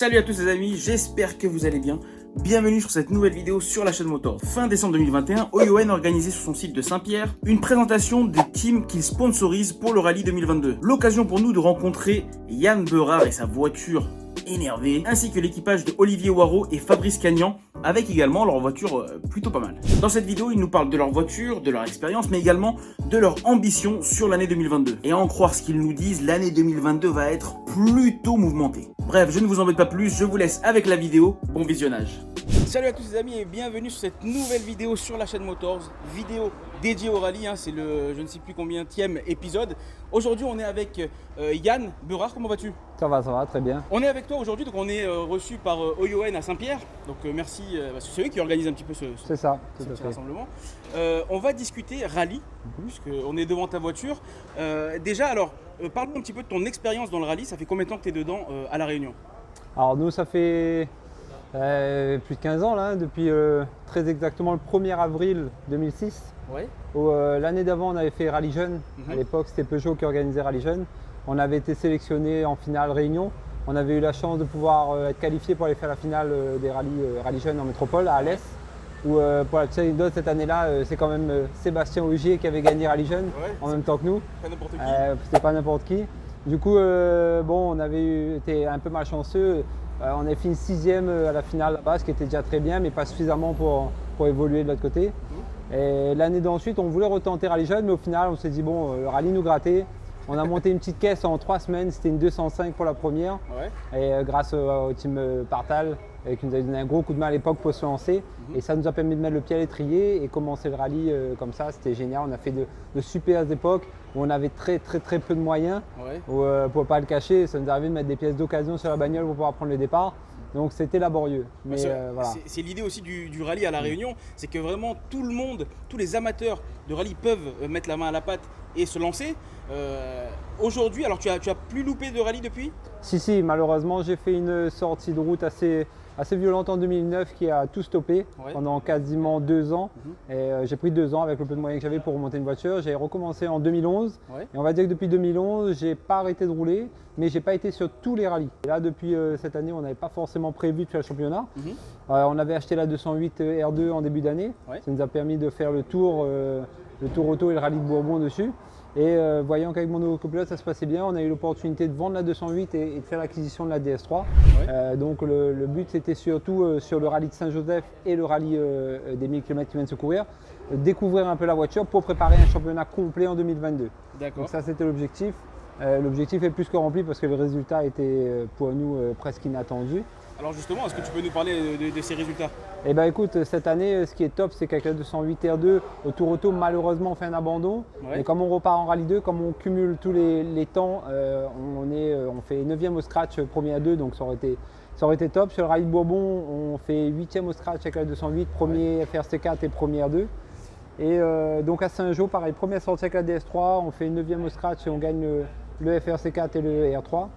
Salut à tous les amis, j'espère que vous allez bien. Bienvenue sur cette nouvelle vidéo sur la chaîne Motors. Fin décembre 2021, OYON a organisé sur son site de Saint-Pierre une présentation des teams qu'il sponsorise pour le rallye 2022. L'occasion pour nous de rencontrer Yann Berard et sa voiture énervée, ainsi que l'équipage de Olivier Waro et Fabrice Cagnan, avec également leur voiture plutôt pas mal. Dans cette vidéo, ils nous parlent de leur voiture, de leur expérience, mais également de leur ambition sur l'année 2022. Et à en croire ce qu'ils nous disent, l'année 2022 va être plutôt mouvementée. Bref, je ne vous embête pas plus, je vous laisse avec la vidéo. Bon visionnage. Salut à tous les amis et bienvenue sur cette nouvelle vidéo sur la chaîne Motors, vidéo dédiée au rallye, c'est le je ne sais plus combienième épisode. Aujourd'hui on est avec Yann Berard, comment vas-tu? Ça va, très bien. On est avec toi aujourd'hui, donc on est reçu par OYON à Saint-Pierre, donc merci, c'est eux qui organisent un petit peu ce petit rassemblement. On va discuter rallye, puisqu'on est devant ta voiture. Déjà alors, parle-nous un petit peu de ton expérience dans le rallye, ça fait combien de temps que tu es dedans à La Réunion? Alors nous ça fait plus de 15 ans là, depuis très exactement le 1er avril 2006. Ouais. L'année d'avant on avait fait Rallye Jeune, à l'époque c'était Peugeot qui organisait Rallye Jeune. On avait été sélectionné en finale Réunion. On avait eu la chance de pouvoir être qualifié pour aller faire la finale des Rallye Jeune en métropole à Alès. Où pour la petite anecdote, cette année-là, c'est quand même Sébastien Ogier qui avait gagné Rallye Jeune en même temps que nous. Pas n'importe qui. C'était pas n'importe qui. Du coup, bon, on avait été un peu malchanceux. On a fini 6e à la finale là-bas, ce qui était déjà très bien, mais pas suffisamment pour évoluer de l'autre côté. Et l'année d'ensuite, on voulait retenter Rallye Jeune, mais au final, on s'est dit, bon, le rallye nous grattait. On a monté une petite caisse en 3 semaines, c'était une 205 pour la première. Ouais. Et grâce au team Partal, qui nous a donné un gros coup de main à l'époque pour se lancer. Et ça nous a permis de mettre le pied à l'étrier et commencer le rallye comme ça, c'était génial. On a fait de super époques où on avait très peu de moyens. Ouais. Pour ne pas le cacher, ça nous est arrivé de mettre des pièces d'occasion sur la bagnole pour pouvoir prendre le départ. Donc c'était laborieux. Mais voilà. C'est l'idée aussi du rallye à La Réunion, c'est que vraiment tout le monde, tous les amateurs de rallye peuvent mettre la main à la pâte et se lancer. Aujourd'hui, alors tu as plus loupé de rallye depuis? Si, malheureusement j'ai fait une sortie de route assez violente en 2009 qui a tout stoppé pendant quasiment 2 ans. Et j'ai pris 2 ans avec le peu de moyens que j'avais pour remonter une voiture. J'ai recommencé en 2011 et on va dire que depuis 2011, j'ai pas arrêté de rouler, mais j'ai pas été sur tous les rallyes. Et là, depuis cette année, on n'avait pas forcément prévu de faire le championnat. On avait acheté la 208 R2 en début d'année. Ça nous a permis de faire le tour auto et le rallye de Bourbon dessus. Et voyant qu'avec mon nouveau copilote ça se passait bien, on a eu l'opportunité de vendre la 208 et de faire l'acquisition de la DS3. Donc le but c'était surtout sur le rallye de Saint-Joseph et le rallye des 1000 km qui viennent de se courir, découvrir un peu la voiture pour préparer un championnat complet en 2022. Donc ça c'était l'objectif. L'objectif est plus que rempli parce que le résultat était pour nous presque inattendu. Alors justement, est-ce que tu peux nous parler de ces résultats? Eh bien écoute, cette année, ce qui est top, c'est qu'avec la 208 R2, au Tour Auto, malheureusement, on fait un abandon. Et comme on repart en Rallye 2, comme on cumule tous les temps, on fait 9e au scratch, premier à 2, donc ça aurait été top. Sur le Rallye de Bourbon, on fait 8e au scratch avec la 208, premier FRC4 et premier R2. Et donc à Saint-Jean, pareil, première sortie avec la DS3, on fait 9e au scratch et on gagne le FRC4 et le R3.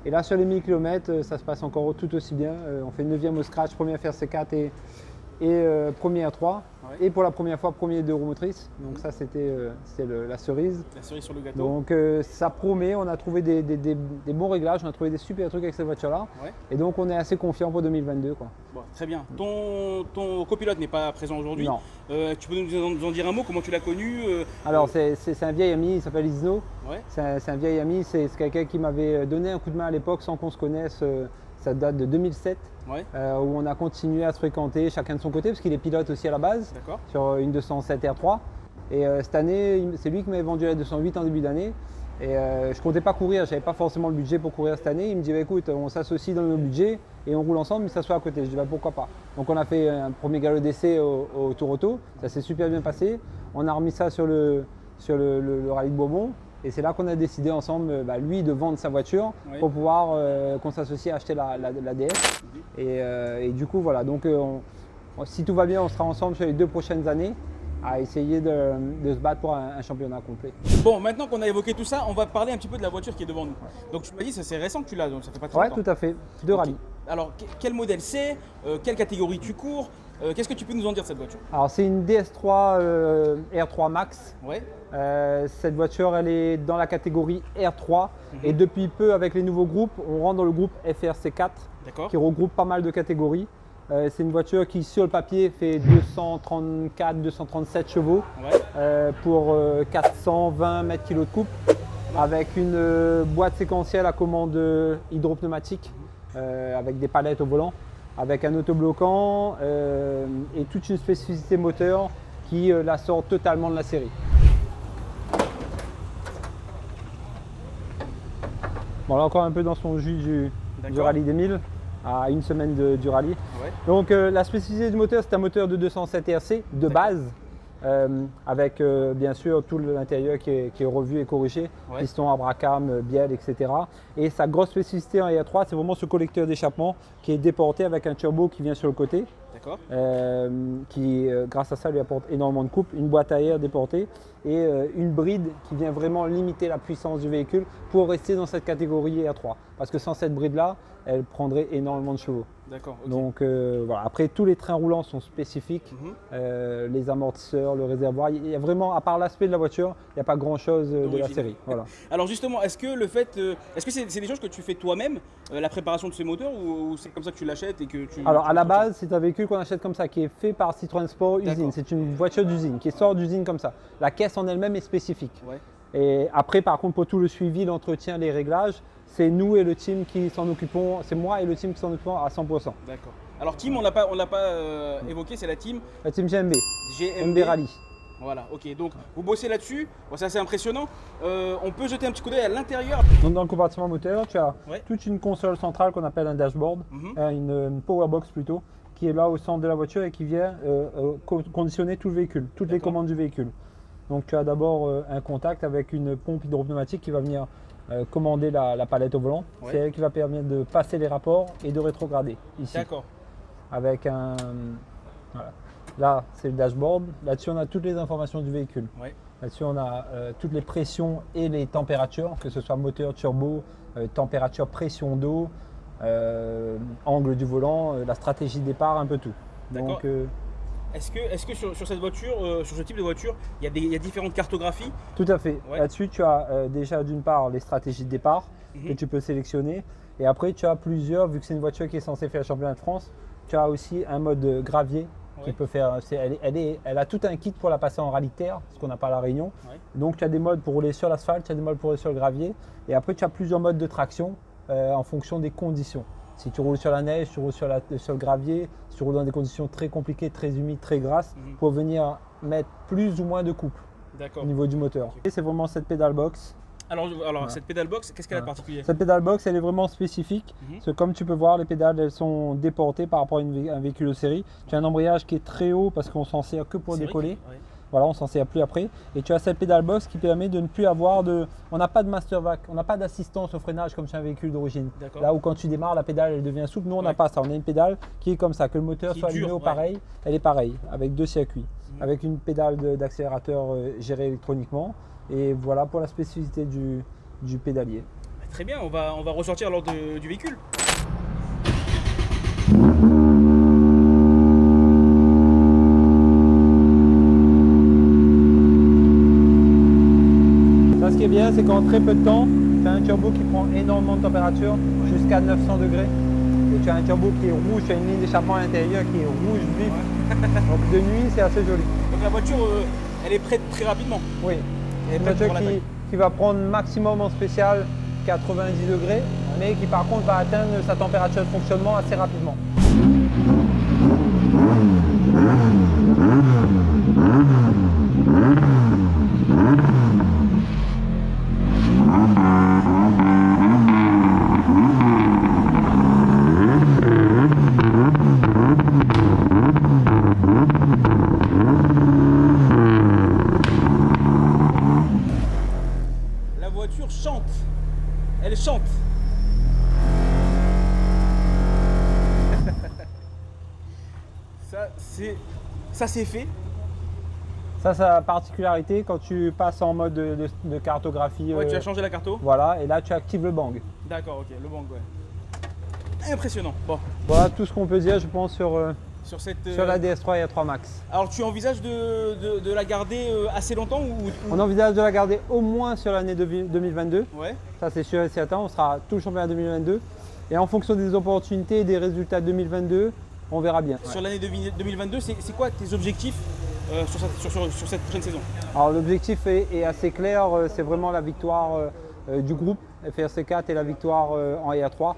Et là sur les 1000 km, ça se passe encore tout aussi bien. On fait 9e au scratch, premier FRC4 et premier R3. Et pour la première fois, premier de roue motrice. Donc ça c'était la cerise. La cerise sur le gâteau. Donc ça promet, on a trouvé des bons réglages, on a trouvé des super trucs avec cette voiture-là. Et donc on est assez confiant pour 2022. Quoi. Bon, très bien. Ton copilote n'est pas présent aujourd'hui. Non. Tu peux nous en dire un mot, comment tu l'as connu? Alors c'est un vieil ami, il s'appelle Isno. C'est un vieil ami, c'est quelqu'un qui m'avait donné un coup de main à l'époque sans qu'on se connaisse. Ça date de 2007, où on a continué à se fréquenter chacun de son côté, parce qu'il est pilote aussi à la base, sur une 207 R3. Et cette année, c'est lui qui m'avait vendu la 208 en début d'année. Et je ne comptais pas courir, je n'avais pas forcément le budget pour courir cette année. Il me dit, bah, écoute, on s'associe dans nos budgets et on roule ensemble, mais ça soit à côté. Je dis, bah, pourquoi pas. Donc on a fait un premier galop d'essai au Tour Auto, ça s'est super bien passé. On a remis ça sur le rallye de Bourbon. Et c'est là qu'on a décidé ensemble, lui, de vendre sa voiture pour pouvoir qu'on s'associe à acheter la DS. Et du coup, voilà. Donc, si tout va bien, on sera ensemble sur les 2 prochaines années à essayer de se battre pour un championnat complet. Bon, maintenant qu'on a évoqué tout ça, on va parler un petit peu de la voiture qui est devant nous. Donc, tu m'as dit, c'est récent que tu l'as, donc ça fait pas très longtemps. Oui, tout à fait. 2 rallyes. Alors, quel modèle c'est? Quelle catégorie tu cours? Qu'est-ce que tu peux nous en dire de cette voiture? Alors c'est une DS3 R3 Max. Ouais. Cette voiture, elle est dans la catégorie R3 et depuis peu, avec les nouveaux groupes, on rentre dans le groupe FRC4 qui regroupe pas mal de catégories. C'est une voiture qui, sur le papier, fait 234-237 chevaux pour 420 mètres kg de coupe, avec une boîte séquentielle à commande hydropneumatique avec des palettes au volant, avec un autobloquant et toute une spécificité moteur qui la sort totalement de la série. Bon, là encore un peu dans son jus du rallye des 1000, à une semaine du rallye. Ouais. Donc la spécificité du moteur, c'est un moteur de 207 RC de base, avec bien sûr tout l'intérieur qui est revu et corrigé, piston, Abracam, bielle, etc. Et sa grosse spécificité en R3, c'est vraiment ce collecteur d'échappement qui est déporté avec un turbo qui vient sur le côté. Qui grâce à ça lui apporte énormément de coupe, une boîte à air déportée et une bride qui vient vraiment limiter la puissance du véhicule pour rester dans cette catégorie R3. Parce que sans cette bride là, elle prendrait énormément de chevaux. D'accord. Donc voilà. Après, tous les trains roulants sont spécifiques, les amortisseurs, le réservoir. Il y a vraiment, à part l'aspect de la voiture, il n'y a pas grand chose de la série. Voilà. Alors justement, est-ce que c'est des choses que tu fais toi-même, la préparation de ce moteur, ou c'est comme ça que tu l'achètes et que tu... Alors à la base, c'est un véhicule qu'on achète comme ça, qui est fait par Citroën Sport usine. C'est une voiture d'usine qui sort d'usine comme ça. La caisse en elle-même est spécifique. Et après, par contre, pour tout le suivi, l'entretien, les réglages, c'est nous et le team qui s'en occupons, c'est moi et le team qui s'en occupons à 100%. D'accord. Alors team, on l'a pas évoqué, c'est la team GMB. GMB Rally. Voilà, ok, donc vous bossez là-dessus, bon, c'est assez impressionnant. On peut jeter un petit coup d'œil à l'intérieur. Donc dans le compartiment moteur, tu as toute une console centrale qu'on appelle un dashboard, une powerbox plutôt, qui est là au centre de la voiture et qui vient conditionner tout le véhicule, toutes les commandes du véhicule. Donc tu as d'abord un contact avec une pompe hydropneumatique qui va venir commander la palette au volant. C'est elle qui va permettre de passer les rapports et de rétrograder ici. D'accord. Avec un... Voilà. Là, c'est le dashboard. Là-dessus, on a toutes les informations du véhicule. Là-dessus, on a toutes les pressions et les températures, que ce soit moteur, turbo, température, pression d'eau, angle du volant, la stratégie de départ, un peu tout. Donc, est-ce que sur cette voiture, sur ce type de voiture, il y a différentes cartographies? Tout à fait. Là-dessus, tu as déjà d'une part les stratégies de départ que tu peux sélectionner. Et après, tu as plusieurs, vu que c'est une voiture qui est censée faire le championnat de France, tu as aussi un mode gravier. Qui peut faire, elle a tout un kit pour la passer en rallye terre, ce qu'on n'a pas à La Réunion. Donc tu as des modes pour rouler sur l'asphalte, tu as des modes pour rouler sur le gravier. Et après tu as plusieurs modes de traction en fonction des conditions. Si tu roules sur la neige, tu roules sur le gravier, si tu roules dans des conditions très compliquées, très humides, très grasses, pour venir mettre plus ou moins de couple au niveau du moteur. Et c'est vraiment cette pédale box. Alors cette pédale box, qu'est-ce qu'elle a de particulier? Cette pédale box, elle est vraiment spécifique. Parce que comme tu peux voir, les pédales, elles sont déportées par rapport à un véhicule de série. Tu as un embrayage qui est très haut parce qu'on s'en sert que pour décoller. Voilà, on s'en sert plus après. Et tu as cette pédale box qui permet de ne plus avoir de... On n'a pas de master vac, on n'a pas d'assistance au freinage comme sur un véhicule d'origine. Là où quand tu démarres, la pédale, elle devient souple. Nous, on n'a pas ça. On a une pédale qui est comme ça, que le moteur soit allumé au pareil. Elle est pareille, avec deux circuits. Avec une pédale d'accélérateur gérée électroniquement. Et voilà pour la spécificité du pédalier. Très bien, on va ressortir lors du véhicule. Ça, ce qui est bien, c'est qu'en très peu de temps, tu as un turbo qui prend énormément de température, jusqu'à 900 degrés. Et tu as un turbo qui est rouge, tu as une ligne d'échappement à l'intérieur qui est rouge vif. Donc de nuit, c'est assez joli. Donc la voiture, elle est prête très rapidement. Oui. C'est une voiture qui va prendre maximum en spécial 90 degrés, mais qui par contre va atteindre sa température de fonctionnement assez rapidement. Chante, elle chante. Ça c'est fait. Ça, sa particularité, quand tu passes en mode de cartographie. Ouais, tu as changé la carte. Voilà, et là tu actives le bang. D'accord, ok, le bang, ouais. Impressionnant. Bon. Voilà tout ce qu'on peut dire, je pense, sur sur cette… Sur la DS3 et A3 Max. Alors tu envisages de la garder assez longtemps ou… On envisage de la garder au moins sur l'année 2022. Ouais. Ça c'est sûr et certain, on sera tout le championnat 2022. Et en fonction des opportunités et des résultats 2022, on verra bien. Sur l'année 2022, c'est quoi tes objectifs sur cette prochaine saison? Alors l'objectif est assez clair, c'est vraiment la victoire du groupe FRC 4 et la victoire en IR3.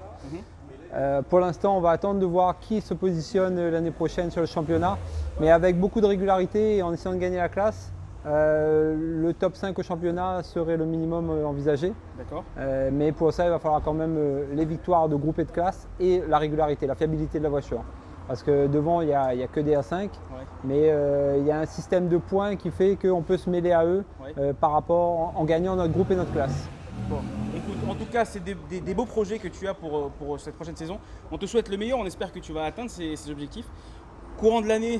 Pour l'instant, on va attendre de voir qui se positionne l'année prochaine sur le championnat, mais avec beaucoup de régularité et en essayant de gagner la classe, le top 5 au championnat serait le minimum envisagé. D'accord. Mais pour ça, il va falloir quand même les victoires de groupe et de classe et la régularité, la fiabilité de la voiture. Parce que devant, il n'y a que des A5, ouais. Mais il y a un système de points qui fait qu'on peut se mêler à eux, ouais. Par rapport en gagnant notre groupe et notre classe. Bon, écoute, en tout cas, c'est des beaux projets que tu as pour cette prochaine saison. On te souhaite le meilleur, on espère que tu vas atteindre ces objectifs. Courant de l'année,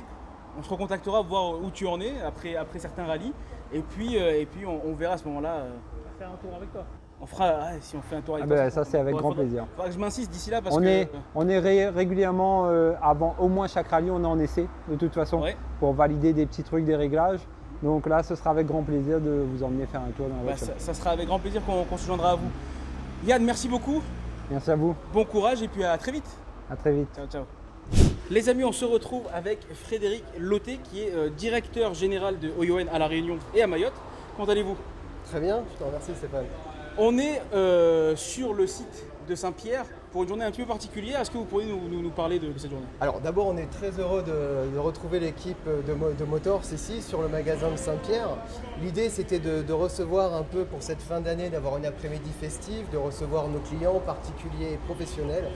on se recontactera pour voir où tu en es après certains rallyes. Et puis on verra à ce moment-là. Faire un tour avec toi. On fera, si on fait un tour avec toi. Ça c'est avec grand plaisir. Il faudra que je m'insiste d'ici là parce on est régulièrement, avant au moins chaque rallye, on est en essai de toute façon, ouais. Pour valider des petits trucs, des réglages. Donc là, ce sera avec grand plaisir de vous emmener faire un tour dans la voiture. Ça sera avec grand plaisir qu'on se joindra à vous. Yann, merci beaucoup. Merci à vous. Bon courage et puis à très vite. À très vite. Ciao, ciao. Les amis, on se retrouve avec Frédéric Lotté qui est directeur général de OION à La Réunion et à Mayotte. Comment allez-vous? Très bien, je te remercie Stéphane. On est sur le site de Saint-Pierre pour une journée un petit peu particulière. Est-ce que vous pourriez nous parler de cette journée? Alors d'abord, on est très heureux de retrouver l'équipe de Motors ici sur le magasin de Saint-Pierre. L'idée c'était de recevoir un peu pour cette fin d'année, d'avoir une après-midi festive, de recevoir nos clients particuliers et professionnels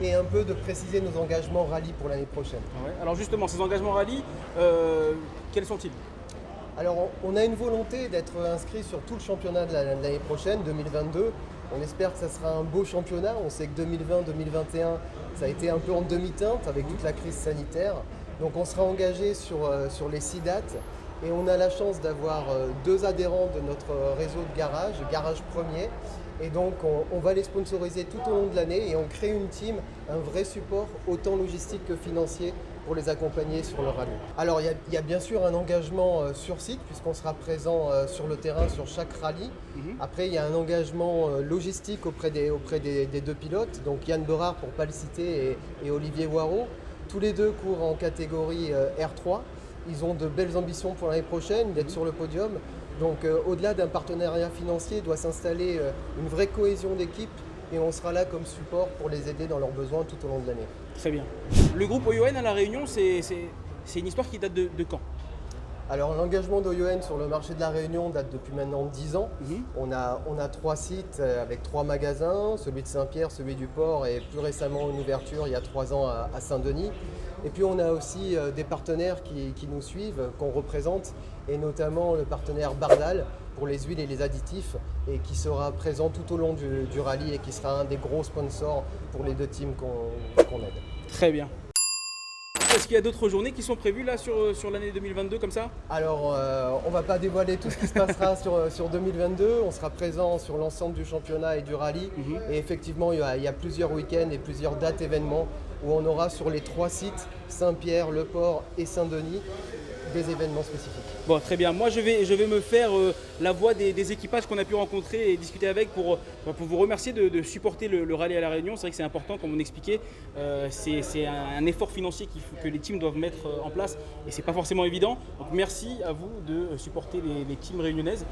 et un peu de préciser nos engagements rallye pour l'année prochaine. Ouais. Alors justement, ces engagements rallye, quels sont-ils? Alors on a une volonté d'être inscrit sur tout le championnat de l'année prochaine, 2022. On espère que ça sera un beau championnat. On sait que 2020-2021, ça a été un peu en demi-teinte avec toute la crise sanitaire. Donc on sera engagé sur les 6 dates et on a la chance d'avoir 2 adhérents de notre réseau de garage premier. Et donc on va les sponsoriser tout au long de l'année et on crée une team, un vrai support autant logistique que financier pour les accompagner sur le rallye. Alors il y a bien sûr un engagement sur site puisqu'on sera présent sur le terrain sur chaque rallye. Après il y a un engagement logistique auprès des 2 pilotes, donc Yann Berard pour ne pas le citer et Olivier Waro. Tous les 2 courent en catégorie R3. Ils ont de belles ambitions pour l'année prochaine, d'être sur le podium. Donc au-delà d'un partenariat financier, doit s'installer une vraie cohésion d'équipe et on sera là comme support pour les aider dans leurs besoins tout au long de l'année. Très bien. Le groupe OION à La Réunion, c'est une histoire qui date de quand? Alors l'engagement d'OION sur le marché de La Réunion date depuis maintenant 10 ans. On a 3 sites avec 3 magasins, celui de Saint-Pierre, celui du Port et plus récemment une ouverture il y a 3 ans à Saint-Denis. Et puis on a aussi des partenaires qui nous suivent, qu'on représente, et notamment le partenaire Bardal pour les huiles et les additifs, et qui sera présent tout au long du rallye et qui sera un des gros sponsors pour les 2 teams qu'on aide. Très bien. Est-ce qu'il y a d'autres journées qui sont prévues là sur l'année 2022 comme ça? Alors on ne va pas dévoiler tout ce qui se passera sur 2022, on sera présent sur l'ensemble du championnat et du rallye. Et effectivement il y a plusieurs week-ends et plusieurs dates événements où on aura sur les 3 sites, Saint-Pierre, Le Port et Saint-Denis, des événements spécifiques. Bon, très bien. Moi, je vais me faire la voix des équipages qu'on a pu rencontrer et discuter avec pour vous remercier de supporter le rallye à La Réunion. C'est vrai que c'est important, comme on expliquait. C'est un effort financier que les teams doivent mettre en place et c'est pas forcément évident. Donc, merci à vous de supporter les teams réunionnaises.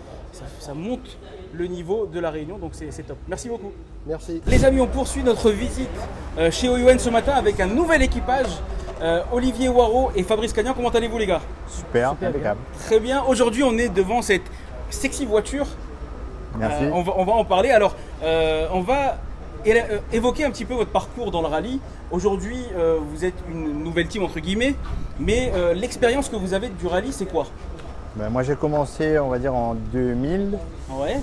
Ça monte le niveau de La Réunion, donc c'est top. Merci beaucoup. Merci. Les amis, on poursuit notre visite chez OION ce matin avec un nouvel équipage. Olivier Waro et Fabrice Cagnan, comment allez-vous les gars? Super, impeccable. Très bien, aujourd'hui on est devant cette sexy voiture. Merci. On va en parler. Alors, on va évoquer un petit peu votre parcours dans le rallye. Aujourd'hui, vous êtes une nouvelle team entre guillemets, mais l'expérience que vous avez du rallye, c'est quoi? Moi j'ai commencé, on va dire en 2000. Ouais.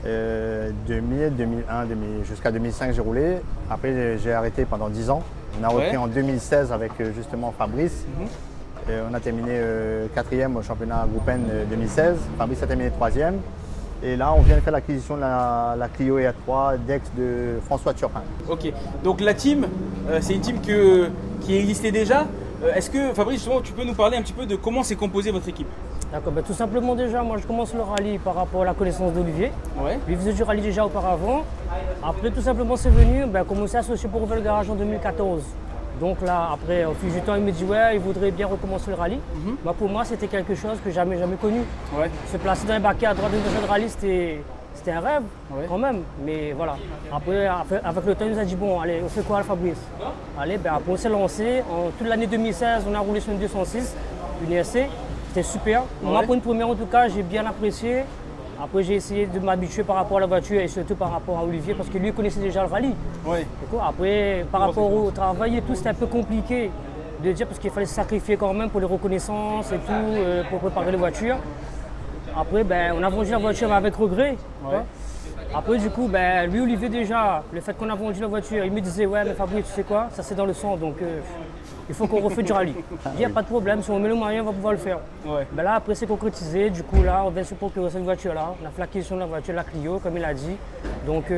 2000, 2001, jusqu'à 2005 j'ai roulé. Après j'ai arrêté pendant 10 ans. On a repris en 2016 avec justement Fabrice. On a terminé 4e au championnat Groupe N 2016. Fabrice a terminé 3e. Et là, on vient de faire l'acquisition de la Clio EA3 d'ex de François Turpin. Ok, donc la team, c'est une team qui existait déjà. Est-ce que Fabrice, justement, tu peux nous parler un petit peu de comment s'est composée votre équipe? D'accord, tout simplement déjà, moi je commence le rallye par rapport à la connaissance d'Olivier. Ouais. Lui faisait du rallye déjà auparavant. Après tout simplement c'est venu, commencer à associer pour ouvrir le garage en 2014. Donc là, après, au fil du temps, il me dit ouais, il voudrait bien recommencer le rallye. Pour moi, c'était quelque chose que jamais connu. Ouais. Se placer dans les baquets à droite d'une station de rallye, c'était un rêve quand même. Mais voilà. Après, avec le temps, il nous a dit bon, allez, on fait quoi, Fabrice? Allez, après, on s'est lancé. En toute l'année 2016, on a roulé sur une 206, une ESC. C'était super. Moi, pour une première, en tout cas, j'ai bien apprécié. Après, j'ai essayé de m'habituer par rapport à la voiture et surtout par rapport à Olivier parce que lui connaissait déjà le rallye. Ouais. Après, par rapport au travail et tout, c'était un peu compliqué de dire parce qu'il fallait se sacrifier quand même pour les reconnaissances et tout, pour préparer les voitures. Après, on a vendu la voiture avec regret. Ouais. Après, du coup, lui, Olivier, déjà, le fait qu'on a vendu la voiture, il me disait ouais, mais Fabrice, tu sais quoi, ça c'est dans le sang, donc il faut qu'on refait du rallye. Il n'y a pas de problème, si on met le moyen, on va pouvoir le faire. Ouais. Là, après, c'est concrétisé. Du coup, là, on vient se procurer cette voiture-là. On a fait l'acquisition de la voiture, la Clio, comme il a dit. Donc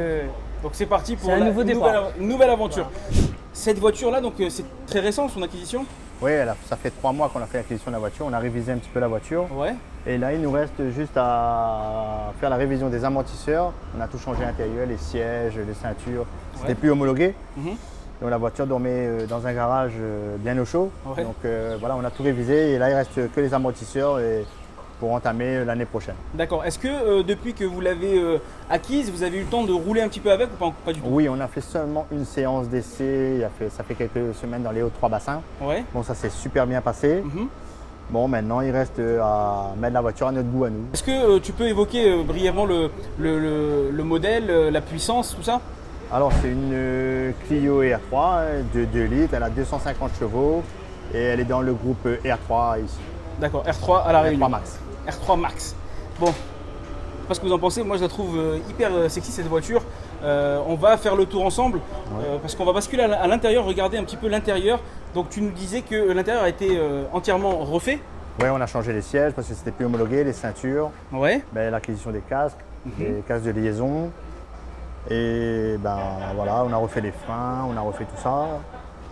c'est parti pour un nouveau départ. nouvelle aventure. Voilà. Cette voiture-là, donc c'est très récent son acquisition? Oui, ça fait 3 mois qu'on a fait l'acquisition de la voiture. On a révisé un petit peu la voiture. Ouais. Et là, il nous reste juste à faire la révision des amortisseurs. On a tout changé à l'intérieur, les sièges, les ceintures. C'était plus homologué. Donc la voiture dormait dans un garage bien au chaud. Ouais. Donc voilà, on a tout révisé. Et là, il reste que les amortisseurs pour entamer l'année prochaine. D'accord. Est-ce que depuis que vous l'avez acquise, vous avez eu le temps de rouler un petit peu avec ou pas du tout? Oui, on a fait seulement une séance d'essai. Ça fait quelques semaines dans les Hauts-de-Trois bassins. Ouais. Bon, ça s'est super bien passé. Bon, maintenant, il reste à mettre la voiture à notre goût à nous. Est-ce que tu peux évoquer brièvement le modèle, la puissance, tout ça? Alors, c'est une Clio R3 de 2 litres. Elle a 250 chevaux et elle est dans le groupe R3 ici. D'accord, R3 à la Réunion. R3 Max. R3 Max. Bon, je sais pas ce que vous en pensez. Moi, je la trouve hyper sexy cette voiture. On va faire le tour ensemble parce qu'on va basculer à l'intérieur, regarder un petit peu l'intérieur. Donc, tu nous disais que l'intérieur a été entièrement refait. Oui, on a changé les sièges parce que c'était plus homologué, les ceintures, Ouais. l'acquisition des casques, des casques de liaison. Et voilà, on a refait les freins, on a refait tout ça.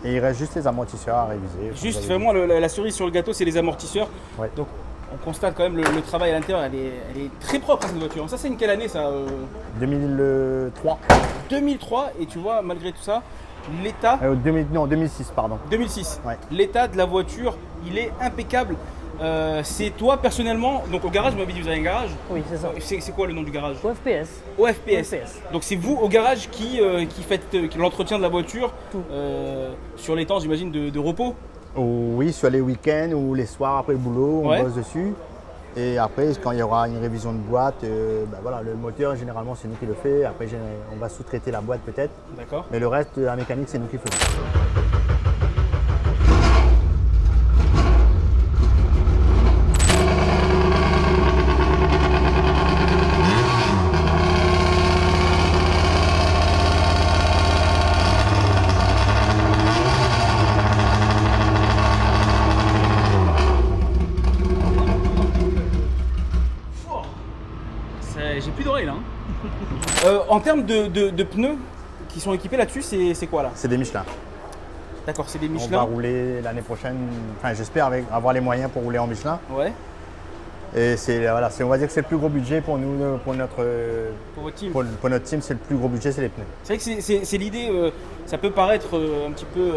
Et il reste juste les amortisseurs à réviser. Juste vraiment la cerise sur le gâteau, c'est les amortisseurs. Ouais. Donc on constate quand même le travail à l'intérieur, elle est très propre cette voiture. Ça c'est une quelle année ça 2003. 2003 et tu vois malgré tout ça, l'état... Non, 2006 pardon. 2006. Ouais. L'état de la voiture, il est impeccable. C'est toi personnellement, donc au garage, vous m'avez dit que vous avez un garage. oui, c'est ça. C'est quoi le nom du garage? OFPS. OFPS. OFPS. Donc c'est vous au garage qui faites l'entretien de la voiture sur les temps, j'imagine, de repos. Oui, sur les week-ends ou les soirs après le boulot, on bosse dessus. Et après, quand il y aura une révision de boîte, voilà, le moteur, généralement, c'est nous qui le fait. Après, on va sous-traiter la boîte peut-être. D'accord. Mais le reste, la mécanique, c'est nous qui faisons. J'ai plus d'oreilles là. En termes de pneus qui sont équipés là-dessus, c'est quoi là? C'est des Michelin. D'accord, c'est des On va Michelin. rouler l'année prochaine, enfin j'espère avoir les moyens pour rouler en Michelin. Ouais. Et voilà, on va dire que c'est le plus gros budget pour nous, pour notre team. Pour notre team, c'est le plus gros budget, c'est les pneus. C'est vrai que c'est l'idée, ça peut paraître un petit peu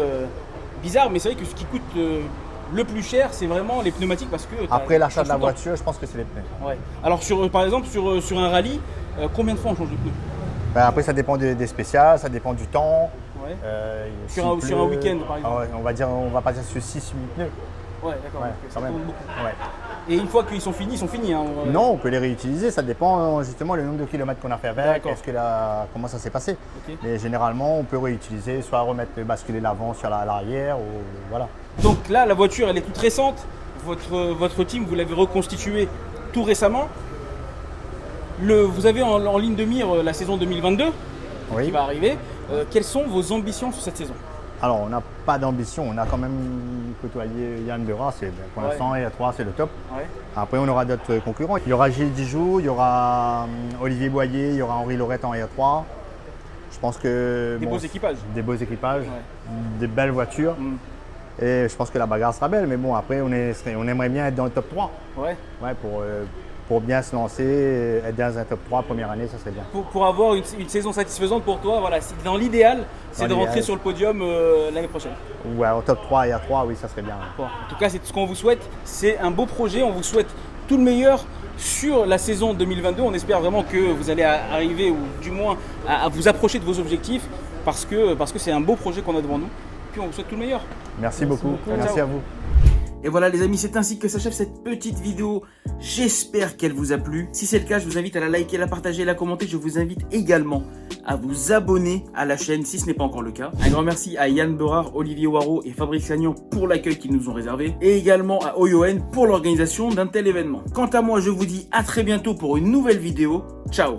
bizarre, mais c'est vrai que ce qui coûte le plus cher, c'est vraiment les pneumatiques parce que... Après l'achat de la voiture, je pense que c'est les pneus. Ouais. Alors par exemple, sur un rallye, combien de fois on change de pneus? Après, ça dépend des spéciales, ça dépend du temps. Ouais. Sur un week-end, par exemple. On va pas dire sur 6-8 pneus. Ouais, d'accord. Ouais, ça quand même. tourne beaucoup. Ouais. Et une fois qu'ils sont finis, ils sont finis. Hein. Non, on peut les réutiliser, ça dépend justement le nombre de kilomètres qu'on a fait avec, D'accord. comment ça s'est passé. Ok. Mais généralement, on peut réutiliser, soit basculer l'avant sur l'arrière, ou voilà. Donc là, la voiture, elle est toute récente. Votre team, vous l'avez reconstitué tout récemment. Vous avez en ligne de mire la saison 2022 Oui. qui va arriver. Quelles sont vos ambitions sur cette saison? Alors, on n'a pas d'ambition, on a quand même côtoyé Yann Dera, pour l'instant, R3, c'est le top. Ouais. Après, on aura d'autres concurrents. Il y aura Gilles Dijoux, il y aura Olivier Boyer, il y aura Henri Laurette en R3. Je pense que... Des beaux équipages. Des beaux équipages, Ouais. des belles voitures. Et je pense que la bagarre sera belle, mais bon, après, on aimerait bien être dans le top 3. Ouais. Ouais, pour bien se lancer, être dans un top 3 première année, ça serait bien. Pour avoir une saison satisfaisante pour toi, voilà, dans l'idéal, c'est de rentrer sur le podium l'année prochaine. Ouais, au top 3 et à 3, oui, ça serait bien. Bon, en tout cas, c'est tout ce qu'on vous souhaite. C'est un beau projet, on vous souhaite tout le meilleur sur la saison 2022. On espère vraiment que vous allez arriver, ou du moins à vous approcher de vos objectifs, parce que c'est un beau projet qu'on a devant nous. Puis on vous souhaite tout le meilleur. Merci beaucoup. Merci à vous. Et voilà les amis, c'est ainsi que s'achève cette petite vidéo. J'espère qu'elle vous a plu. Si c'est le cas, je vous invite à la liker, la partager, la commenter. Je vous invite également à vous abonner à la chaîne si ce n'est pas encore le cas. Un grand merci à Yann Berard, Olivier Waro et Fabrice Sagnan pour l'accueil qu'ils nous ont réservé. Et également à OYON pour l'organisation d'un tel événement. Quant à moi, je vous dis à très bientôt pour une nouvelle vidéo. Ciao!